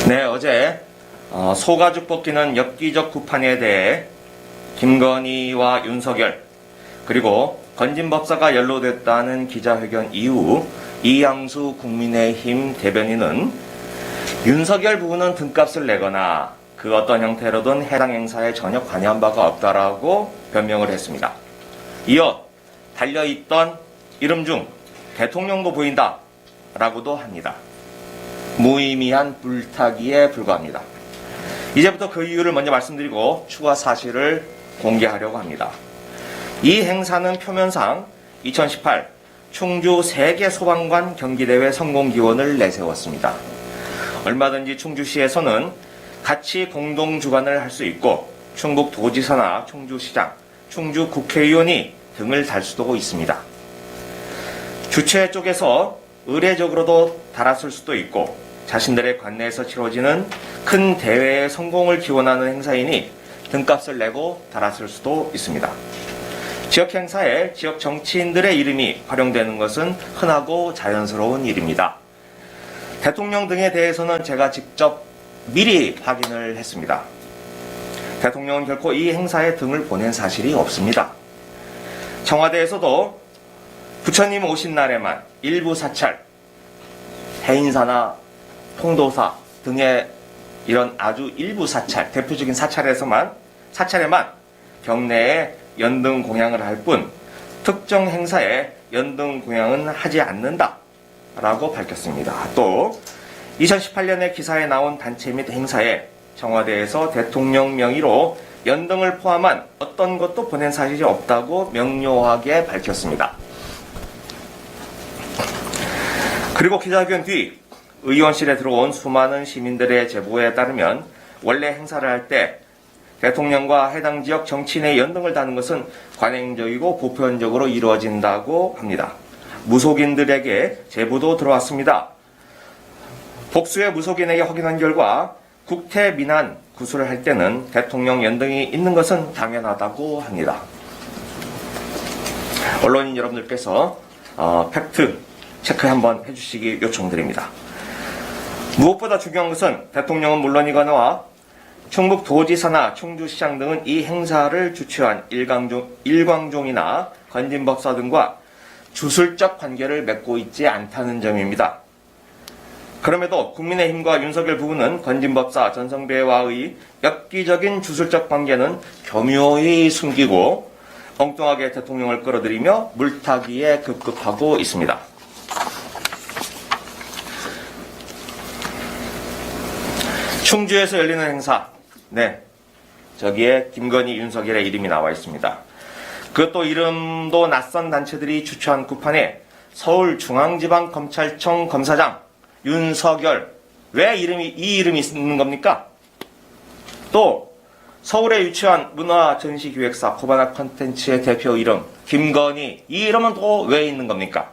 네, 어제 소가죽 벗기는 엽기적 구판에 대해 김건희와 윤석열 그리고 건진법사가 연루됐다는 기자회견 이후 이양수 국민의힘 대변인은 윤석열 부부는 등값을 내거나 그 어떤 형태로든 해당 행사에 전혀 관여한 바가 없다라고 변명을 했습니다. 이어 달려있던 이름 중 대통령도 보인다 라고도 합니다. 무의미한 불타기에 불과합니다. 이제부터 그 이유를 먼저 말씀드리고 추가 사실을 공개하려고 합니다. 이 행사는 표면상 2018 충주 세계소방관 경기대회 성공기원을 내세웠습니다. 얼마든지 충주시에서는 같이 공동 주관을 할 수 있고 충북도지사나 충주시장, 충주국회의원이 등을 달 수도 있습니다. 주최 쪽에서 의례적으로도 달았을 수도 있고 자신들의 관내에서 치러지는 큰 대회의 성공을 기원하는 행사이니 등값을 내고 달았을 수도 있습니다. 지역 행사에 지역 정치인들의 이름이 활용되는 것은 흔하고 자연스러운 일입니다. 대통령 등에 대해서는 제가 직접 미리 확인을 했습니다. 대통령은 결코 이 행사에 등을 보낸 사실이 없습니다. 청와대에서도 부처님 오신 날에만 일부 사찰, 해인사나 통도사 등의 이런 아주 일부 사찰, 대표적인 사찰에만 경내에 연등 공양을 할 뿐 특정 행사에 연등 공양은 하지 않는다 라고 밝혔습니다. 또 2018년에 기사에 나온 단체 및 행사에 청와대에서 대통령 명의로 연등을 포함한 어떤 것도 보낸 사실이 없다고 명료하게 밝혔습니다. 그리고 기자회견 뒤 의원실에 들어온 수많은 시민들의 제보에 따르면 원래 행사를 할 때 대통령과 해당 지역 정치인의 연등을 다는 것은 관행적이고 보편적으로 이루어진다고 합니다. 무속인들에게 제보도 들어왔습니다. 복수의 무속인에게 확인한 결과 국태민안 구술을 할 때는 대통령 연등이 있는 것은 당연하다고 합니다. 언론인 여러분들께서 팩트 체크 한번 해주시기 요청드립니다. 무엇보다 중요한 것은 대통령은 물론이거나 충북도지사나 충주시장 등은 이 행사를 주최한 일광종이나 건진법사 등과 주술적 관계를 맺고 있지 않다는 점입니다. 그럼에도 국민의힘과 윤석열 부부는 건진법사 전성배와의 엽기적인 주술적 관계는 교묘히 숨기고 엉뚱하게 대통령을 끌어들이며 물타기에 급급하고 있습니다. 충주에서 열리는 행사, 저기에 김건희, 윤석열의 이름이 나와 있습니다. 그것도 이름도 낯선 단체들이 주최한 구판에 서울중앙지방검찰청 검사장 윤석열, 왜 이 이름이 있는 겁니까? 또 서울에 유치한 문화전시기획사 코바나 컨텐츠의 대표 이름 김건희, 이 이름은 또 왜 있는 겁니까?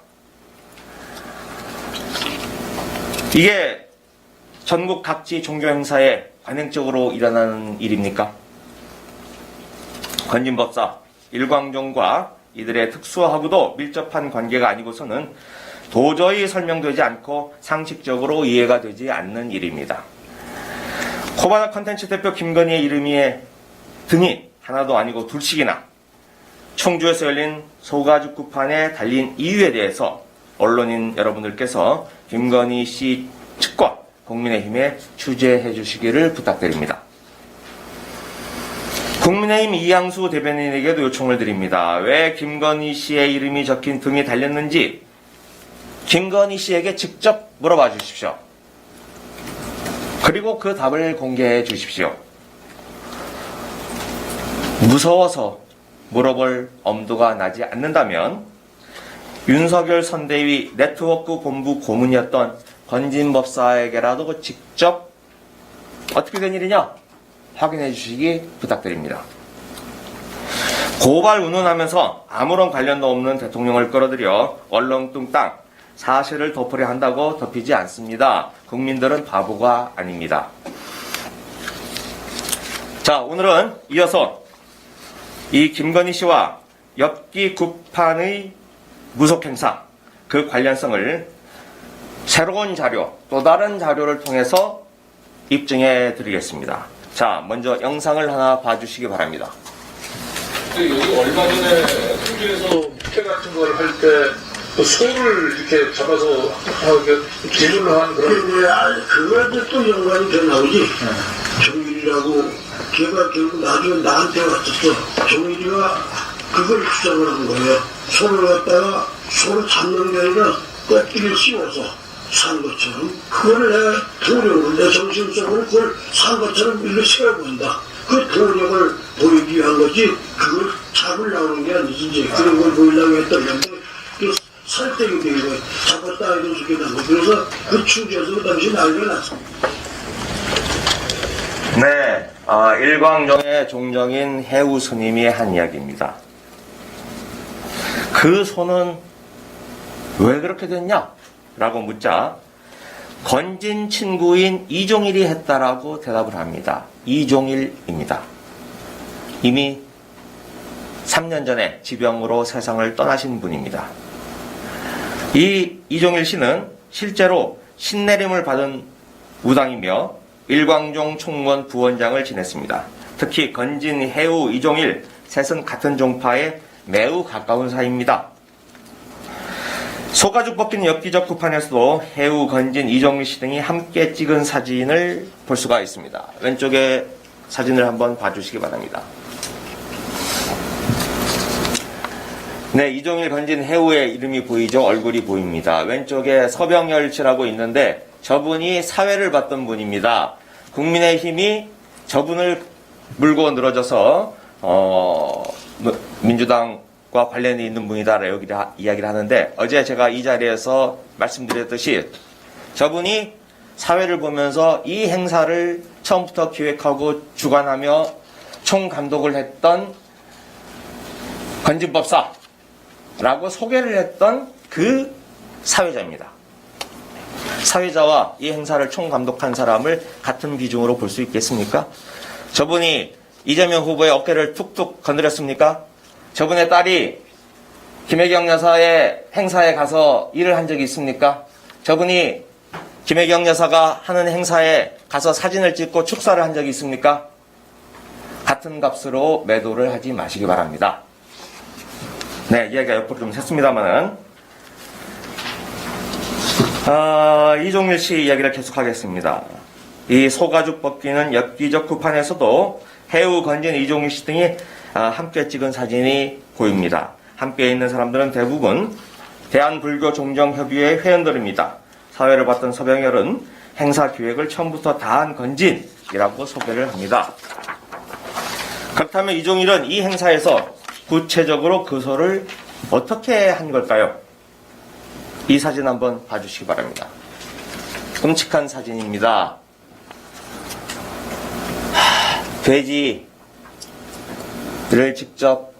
이게 전국 각지 종교행사에 관행적으로 일어나는 일입니까? 건진법사, 일광종과 이들의 특수하고도 밀접한 관계가 아니고서는 도저히 설명되지 않고 상식적으로 이해가 되지 않는 일입니다. 코바나 컨텐츠 대표 김건희의 이름이 등이 하나도 아니고 둘씩이나 충주에서 열린 소가죽 구판에 달린 이유에 대해서 언론인 여러분들께서 김건희 씨 측과 국민의힘에 취재해 주시기를 부탁드립니다. 국민의힘 이양수 대변인에게도 요청을 드립니다. 왜 김건희 씨의 이름이 적힌 등이 달렸는지 김건희 씨에게 직접 물어봐 주십시오. 그리고 그 답을 공개해 주십시오. 무서워서 물어볼 엄두가 나지 않는다면 윤석열 선대위 네트워크 본부 고문이었던 건진법사에게라도 직접 어떻게 된 일이냐 확인해 주시기 부탁드립니다. 고발 운운하면서 아무런 관련도 없는 대통령을 끌어들여 얼렁뚱땅 사실을 덮으려 한다고 덮이지 않습니다. 국민들은 바보가 아닙니다. 자, 오늘은 이어서 이 김건희 씨와 엽기 구판의 무속행사 그 관련성을 새로운 자료, 또 다른 자료를 통해서 입증해 드리겠습니다. 자, 먼저 영상을 하나 봐주시기 바랍니다. 여기 얼마 전에 풍주에서 축제 같은 걸 할 때 소를 이렇게 잡아서 조절을 한 그런. 그거한테 또 연관이 더 나오지. 정일이라고 걔가 결국 나중에 나한테 왔었어. 정일이가 그걸 주장을 한 거예요. 소를 갖다가 소를 잡는 게 아니라 껍질을 씌워서 산 것처럼 그걸 내가 도력을 내 정신적으로 그걸 산 것처럼 일로 세워본다. 그 도력을 보이기 위한 거지 그걸 잡으려고 게 아니지. 이제 그런 걸 보이려고 했던 건데 그 설득이 된 거예요. 잡았다 이런 식이 난 거. 그래서 그 충주에서 그 당시 난리가 났습니다. 네, 일광종의 종정인 해우 스님이 한 이야기입니다. 그 소는 왜 그렇게 됐냐? 라고 묻자 건진 친구인 이종일이 했다라고 대답을 합니다. 이종일입니다. 이미 3년 전에 지병으로 세상을 떠나신 분입니다. 이 이종일 씨는 실제로 신내림을 받은 무당이며 일광종 총무원 부원장을 지냈습니다. 특히 건진, 해우, 이종일 셋은 같은 종파에 매우 가까운 사이입니다. 소가죽 벗긴 엽기적 구판에서도 해우, 건진, 이종일 씨 등이 함께 찍은 사진을 볼 수가 있습니다. 왼쪽에 사진을 한번 봐주시기 바랍니다. 네, 이종일, 건진, 해우의 이름이 보이죠? 얼굴이 보입니다. 왼쪽에 서병열치라고 있는데 저분이 사회를 봤던 분입니다. 국민의힘이 저분을 물고 늘어져서 민주당과 관련이 있는 분이다라고 이야기를 하는데 어제 제가 이 자리에서 말씀드렸듯이 저분이 사회를 보면서 이 행사를 처음부터 기획하고 주관하며 총감독을 했던 건진법사라고 소개를 했던 그 사회자입니다. 사회자와 이 행사를 총감독한 사람을 같은 비중으로 볼 수 있겠습니까? 저분이 이재명 후보의 어깨를 툭툭 건드렸습니까? 저분의 딸이 김혜경 여사의 행사에 가서 일을 한 적이 있습니까? 저분이 김혜경 여사가 하는 행사에 가서 사진을 찍고 축사를 한 적이 있습니까? 같은 값으로 매도를 하지 마시기 바랍니다. 네, 이야기가 옆으로 좀 샜습니다만은 이종일 씨 이야기를 계속하겠습니다. 이 소가죽 벗기는 엽기적 구판에서도 해우, 건진, 이종일 씨 등이 함께 찍은 사진이 보입니다. 함께 있는 사람들은 대부분 대한불교종정협의회 회원들입니다. 사회를 봤던 서병열은 행사 기획을 처음부터 다 한 건진이라고 소개를 합니다. 그렇다면 이종일은 이 행사에서 구체적으로 그 소를 어떻게 한 걸까요? 이 사진 한번 봐주시기 바랍니다. 끔찍한 사진입니다. 돼지를 직접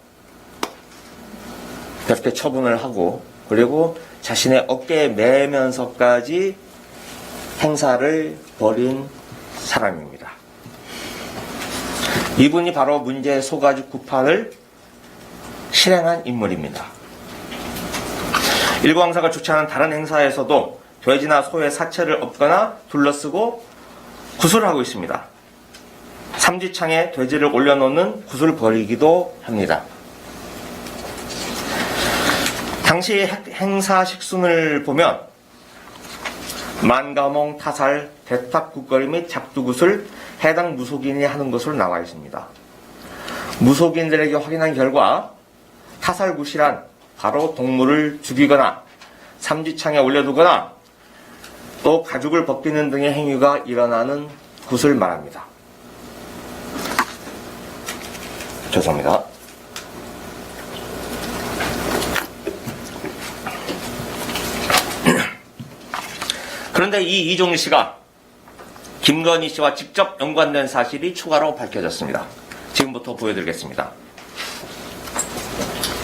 이렇게 처분을 하고 그리고 자신의 어깨에 매면서까지 행사를 벌인 사람입니다. 이분이 바로 문제의 소가죽 구판을 실행한 인물입니다. 일광사가 주최하는 다른 행사에서도 돼지나 소의 사체를 엎거나 둘러쓰고 구슬을 하고 있습니다. 삼지창에 돼지를 올려놓는 굿을 벌이기도 합니다. 당시 행사 식순을 보면 만가몽, 타살, 대탑굿거리 및 작두굿을 해당 무속인이 하는 것으로 나와 있습니다. 무속인들에게 확인한 결과 타살굿이란 바로 동물을 죽이거나 삼지창에 올려두거나 또 가죽을 벗기는 등의 행위가 일어나는 굿을 말합니다. 죄송합니다. 그런데 이 이종일 씨가 김건희 씨와 직접 연관된 사실이 추가로 밝혀졌습니다. 지금부터 보여드리겠습니다.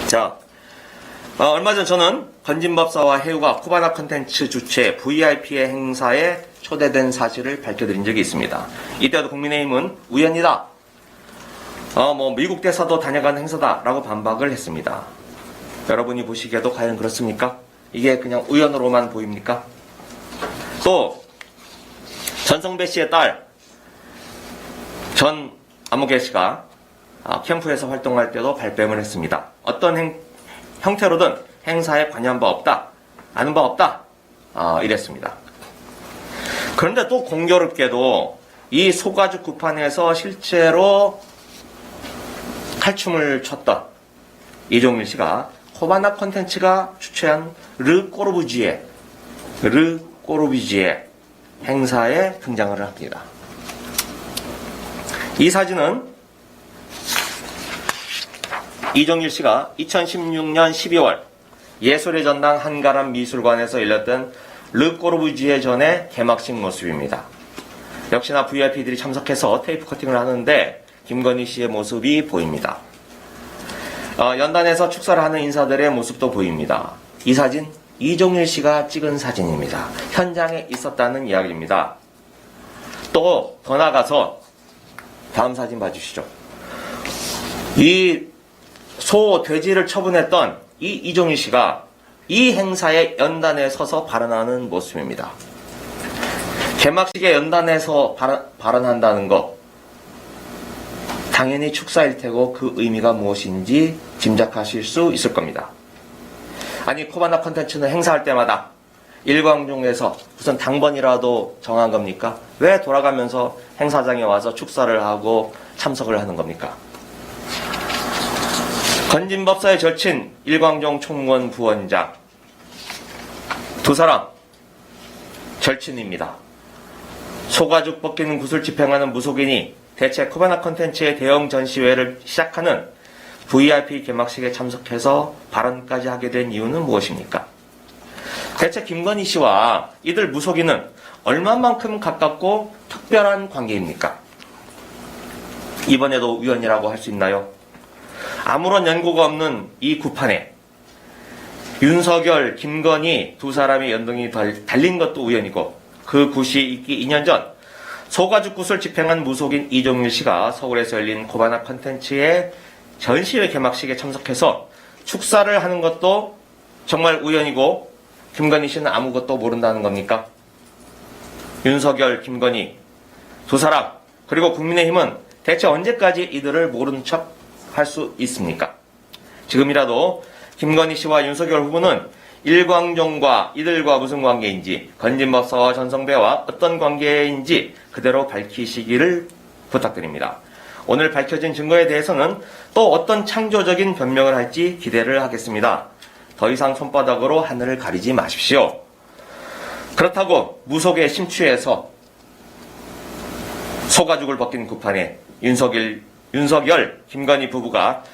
자, 얼마 전 저는 건진법사와 해우가 쿠바나 컨텐츠 주최 VIP의 행사에 초대된 사실을 밝혀드린 적이 있습니다. 이때도 국민의힘은 우연이다. 미국 대사도 다녀간 행사다라고 반박을 했습니다. 여러분이 보시기에도 과연 그렇습니까? 이게 그냥 우연으로만 보입니까? 또 전성배 씨의 딸 전 아무개 씨가 캠프에서 활동할 때도 발뺌을 했습니다. 어떤 형태로든 행사에 관여한 바 없다, 아는 바 없다, 이랬습니다. 그런데 또 공교롭게도 이 소가죽 구판에서 실제로 칼춤을 췄던 이종일 씨가 코바나 콘텐츠가 주최한 르 꼬르부지에 행사에 등장을 합니다. 이 사진은 이종일 씨가 2016년 12월 예술의 전당 한가람 미술관에서 열렸던 르 꼬르부지에 전의 개막식 모습입니다. 역시나 VIP들이 참석해서 테이프 커팅을 하는데 김건희 씨의 모습이 보입니다. 연단에서 축사를 하는 인사들의 모습도 보입니다. 이 사진 이종일 씨가 찍은 사진입니다. 현장에 있었다는 이야기입니다. 또 더 나아가서 다음 사진 봐주시죠. 이 돼지를 처분했던 이 이종일 씨가 이 행사의 연단에 서서 발언하는 모습입니다. 개막식에 연단에서 발언한다는 것, 당연히 축사일 테고 그 의미가 무엇인지 짐작하실 수 있을 겁니다. 아니, 코바나 콘텐츠는 행사할 때마다 일광중에서 무슨 당번이라도 정한 겁니까? 왜 돌아가면서 행사장에 와서 축사를 하고 참석을 하는 겁니까? 건진법사의 절친 일광종 총무원 부원장 두 사람 절친입니다. 소가죽 벗기는 굿을 집행하는 무속인이 대체 코바나 콘텐츠의 대형 전시회를 시작하는 VIP 개막식에 참석해서 발언까지 하게 된 이유는 무엇입니까? 대체 김건희 씨와 이들 무속인은 얼마만큼 가깝고 특별한 관계입니까? 이번에도 우연이라고 할 수 있나요? 아무런 연고가 없는 이 구판에 윤석열, 김건희 두 사람의 연등이 달린 것도 우연이고, 그 굿이 있기 2년 전 소가죽 굿을 집행한 무속인 이종일 씨가 서울에서 열린 코바나 콘텐츠의 전시회 개막식에 참석해서 축사를 하는 것도 정말 우연이고, 김건희 씨는 아무것도 모른다는 겁니까? 윤석열, 김건희 두 사람, 그리고 국민의힘은 대체 언제까지 이들을 모른 척 할 수 있습니까? 지금이라도 김건희 씨와 윤석열 후보는 일광종과 이들과 무슨 관계인지, 건진법사와 전성배와 어떤 관계인지 그대로 밝히시기를 부탁드립니다. 오늘 밝혀진 증거에 대해서는 또 어떤 창조적인 변명을 할지 기대를 하겠습니다. 더 이상 손바닥으로 하늘을 가리지 마십시오. 그렇다고 무속에 심취해서 소가죽을 벗긴 구판에 윤석열, 김건희 부부가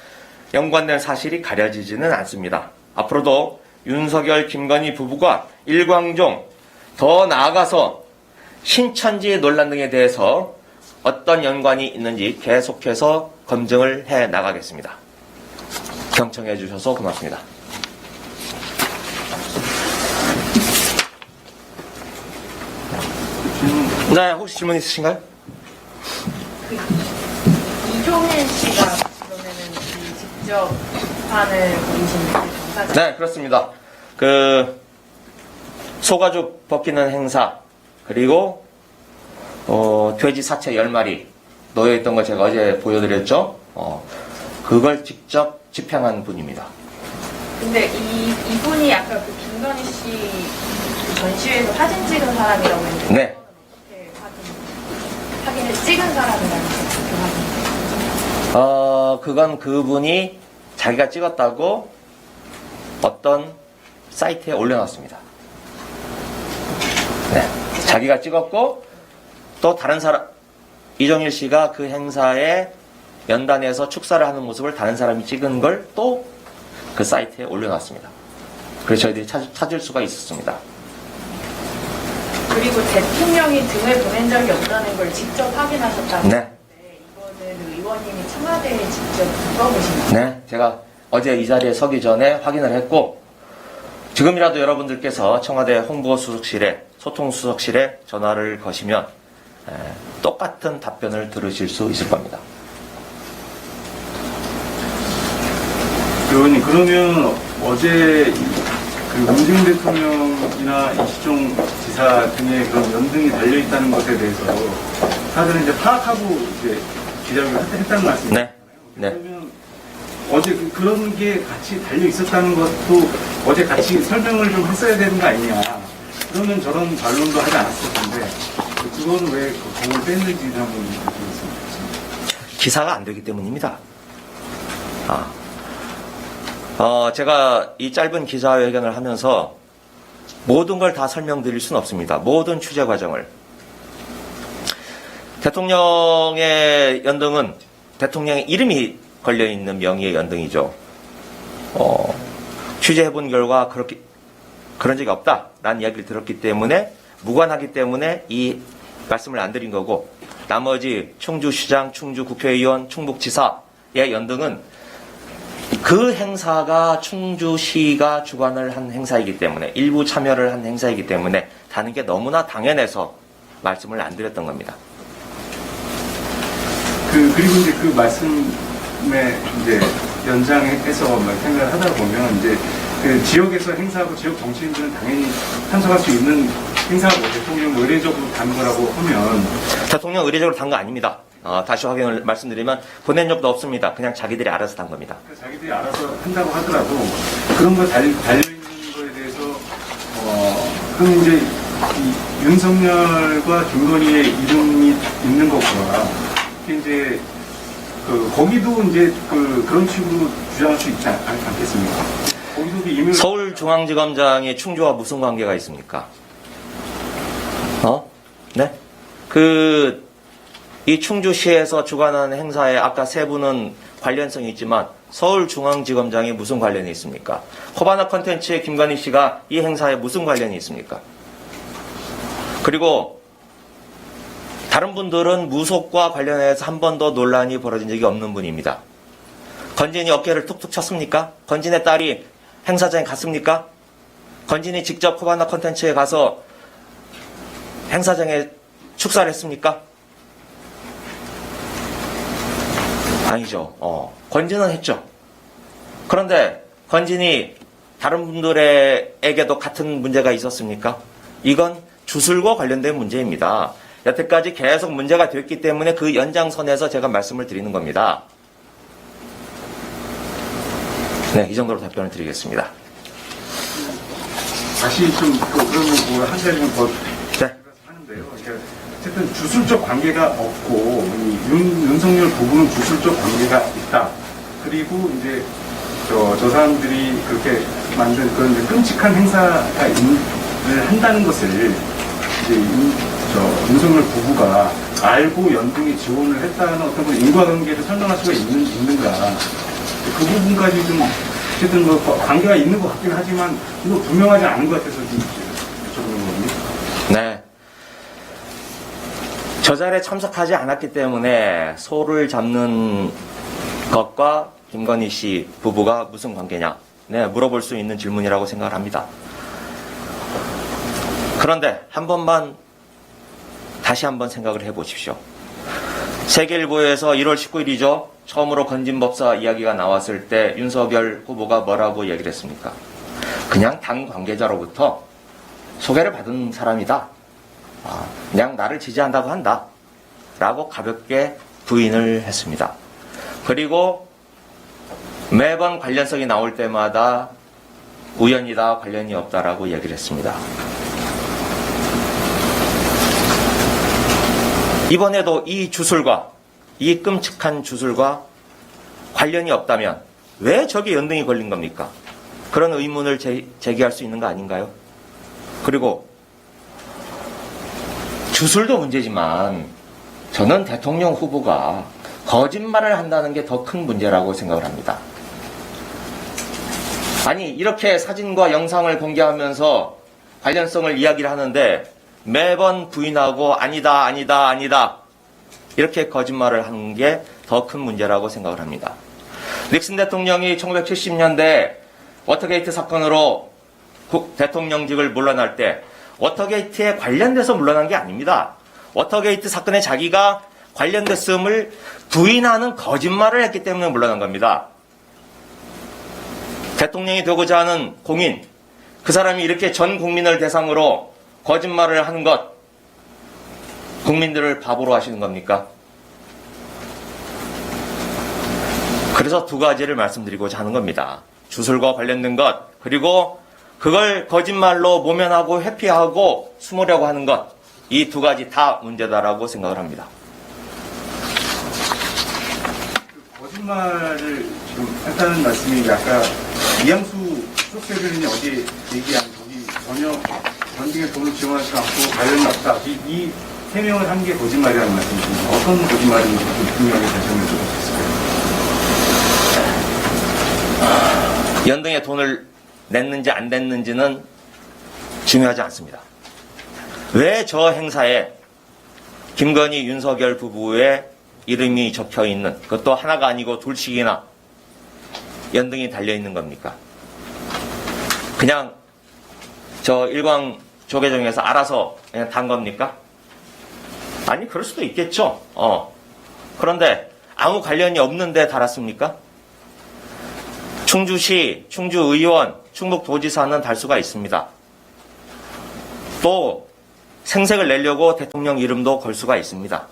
연관된 사실이 가려지지는 않습니다. 앞으로도 윤석열, 김건희 부부가 일광종, 더 나아가서 신천지 논란 등에 대해서 어떤 연관이 있는지 계속해서 검증을 해 나가겠습니다. 경청해 주셔서 고맙습니다. 네, 혹시 질문 있으신가요? 이종일 씨가 그러면은 이 직접 판을 보이신 경사진? 네, 그렇습니다. 소가죽 벗기는 행사, 그리고 돼지 사체 10마리 놓여있던 걸 제가 어제 보여드렸죠. 그걸 직접 집행한 분입니다. 근데 이분이 아까 그 김건희 씨 그 전시회에서 사진 찍은 사람이라고 했는데, 네. 어떻게 사진을 찍은 사람이라는 그 확인? 그건 그분이 자기가 찍었다고 어떤 사이트에 올려놨습니다. 네. 자기가 찍었고, 또 다른 사람, 이종일 씨가 그 행사에 연단에서 축사를 하는 모습을 다른 사람이 찍은 걸 또 그 사이트에 올려놨습니다. 그래서 저희들이 찾을 수가 있었습니다. 그리고 대통령이 등을 보낸 적이 없다는 걸 직접 확인하셨다고 네. 하는데, 이거는 의원님이 청와대에 직접 물어보신 거예요? 네. 제가 어제 이 자리에 서기 전에 확인을 했고, 지금이라도 여러분들께서 청와대 홍보수석실에, 소통수석실에 전화를 거시면 똑같은 답변을 들으실 수 있을 겁니다. 의원님, 그러면 어제 그 문재인 대통령이나 이시종 지사 등의 그런 연등이 달려있다는 것에 대해서 사전에 이제 파악하고 이제 기자회견을 했다는 말씀이죠. 네. 네. 그러면 어제 그런 게 같이 달려 있었다는 것도 어제 같이 설명을 좀 했어야 되는 거 아니냐. 그러면 저런 반론도 하지 않았을 텐데 그건 왜 공을 뺐는지 한번 여쭤보겠습니다. 기사가 안 되기 때문입니다. 제가 이 짧은 기자회견을 하면서 모든 걸 다 설명드릴 수는 없습니다. 모든 취재 과정을. 대통령의 연등은 대통령의 이름이 걸려있는 명의의 연등이죠. 취재해본 결과 그런 적이 없다라는 이야기를 들었기 때문에 무관하기 때문에 이 말씀을 안 드린 거고, 나머지 충주시장, 충주국회의원, 충북지사의 연등은 그 행사가 충주시가 주관을 한 행사이기 때문에, 일부 참여를 한 행사이기 때문에 다는 게 너무나 당연해서 말씀을 안 드렸던 겁니다. 그리고 이제 그 말씀에 이제 연장해서 생각을 하다 보면 이제 그 지역에서 행사하고 지역 정치인들은 당연히 참석할 수 있는 행사고 대통령 의례적으로 단 거라고 하면 대통령 의례적으로 단 거 아닙니다. 다시 확인을 말씀드리면 보낸 적도 없습니다. 그냥 자기들이 알아서 단 겁니다. 자기들이 알아서 한다고 하더라도 그런 거 달려있는 거에 대해서 그럼 이제 이 윤석열과 김건희의 이름이 있는 것과 이제 거기도 이제 그런 식으로 주장할 수 있지 않겠습니까? 거기도 이미 서울중앙지검장이 충주와 무슨 관계가 있습니까? 네? 이 충주시에서 주관하는 행사에 아까 세 분은 관련성이 있지만 서울중앙지검장이 무슨 관련이 있습니까? 코바나 컨텐츠의 김건희 씨가 이 행사에 무슨 관련이 있습니까? 그리고 다른 분들은 무속과 관련해서 한 번도 논란이 벌어진 적이 없는 분입니다. 건진이 어깨를 툭툭 쳤습니까? 건진의 딸이 행사장에 갔습니까? 건진이 직접 코바나 컨텐츠에 가서 행사장에 축사를 했습니까? 아니죠. 건진은 했죠. 그런데 건진이 다른 분들에게도 같은 문제가 있었습니까? 이건 주술과 관련된 문제입니다. 여태까지 계속 문제가 됐기 때문에 그 연장선에서 제가 말씀을 드리는 겁니다. 네, 이 정도로 답변을 드리겠습니다. 다시 좀 그러면 한 가지 더 네. 하는데요. 어쨌든 주술적 관계가 없고 윤석열 부부는 주술적 관계가 있다. 그리고 이제 저 사람들이 그렇게 만든 그런 이제 끔찍한 행사를 한다는 것을 이제 윤석열 부부가 알고 연등에 지원을 했다는 어떤 그런 인과관계를 설명할 수가 있는가. 그 부분까지 좀 어쨌든 관계가 있는 것 같긴 하지만 이거 분명하지 않은 것 같아서 좀 여쭤보는 겁니다. 네. 저 자리에 참석하지 않았기 때문에 소를 잡는 것과 김건희 씨 부부가 무슨 관계냐? 네, 물어볼 수 있는 질문이라고 생각을 합니다. 그런데 다시 한번 생각을 해보십시오. 세계일보에서 1월 19일이죠. 처음으로 건진법사 이야기가 나왔을 때 윤석열 후보가 뭐라고 얘기를 했습니까? 그냥 당 관계자로부터 소개를 받은 사람이다. 그냥 나를 지지한다고 한다. 라고 가볍게 부인을 했습니다. 그리고 매번 관련성이 나올 때마다 우연이다, 관련이 없다라고 얘기를 했습니다. 이번에도 이 주술과, 이 끔찍한 주술과 관련이 없다면 왜 저게 연등이 걸린 겁니까? 그런 의문을 제기할 수 있는 거 아닌가요? 그리고 주술도 문제지만 저는 대통령 후보가 거짓말을 한다는 게 더 큰 문제라고 생각을 합니다. 아니, 이렇게 사진과 영상을 공개하면서 관련성을 이야기를 하는데 매번 부인하고 아니다 이렇게 거짓말을 하는 게 더 큰 문제라고 생각을 합니다. 닉슨 대통령이 1970년대 워터게이트 사건으로 대통령직을 물러날 때 워터게이트에 관련돼서 물러난 게 아닙니다. 워터게이트 사건에 자기가 관련됐음을 부인하는 거짓말을 했기 때문에 물러난 겁니다. 대통령이 되고자 하는 공인, 그 사람이 이렇게 전 국민을 대상으로 거짓말을 하는 것, 국민들을 바보로 하시는 겁니까? 그래서 두 가지를 말씀드리고자 하는 겁니다. 주술과 관련된 것, 그리고 그걸 거짓말로 모면하고 회피하고 숨으려고 하는 것, 이 두 가지 다 문제다라고 생각을 합니다. 거짓말을 지금 했다는 말씀이 아까 이양수 수석대변인이 어제 얘기한 거기 전혀 전쟁에 돈을 지원하지 않고 관련이 없다. 이 해명을 한 게 거짓말이라는 말씀이십니다. 어떤 거짓말인지 좀 분명하게 설명해 주셨을까요? 연등에 돈을 냈는지 안 냈는지는 중요하지 않습니다. 왜 저 행사에 김건희, 윤석열 부부의 이름이 적혀 있는, 그것도 하나가 아니고 둘씩이나 연등이 달려 있는 겁니까? 그냥 저 일광 조계종에서 알아서 그냥 단 겁니까? 아니, 그럴 수도 있겠죠. 그런데 아무 관련이 없는데 달았습니까? 충주시, 충주의원, 충북도지사는 달 수가 있습니다. 또 생색을 내려고 대통령 이름도 걸 수가 있습니다.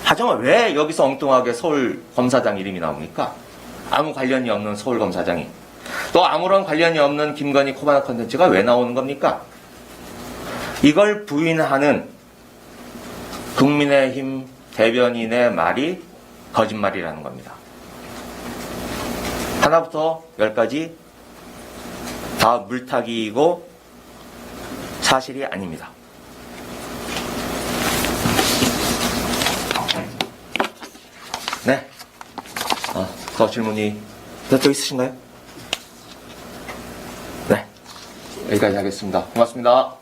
하지만 왜 여기서 엉뚱하게 서울검사장 이름이 나옵니까? 아무 관련이 없는 서울검사장이. 또 아무런 관련이 없는 김건희 코바나 컨텐츠가 왜 나오는 겁니까? 이걸 부인하는 국민의힘 대변인의 말이 거짓말이라는 겁니다. 하나부터 열까지 다 물타기이고 사실이 아닙니다. 네. 더 질문이 더 있으신가요? 네. 여기까지 하겠습니다. 고맙습니다.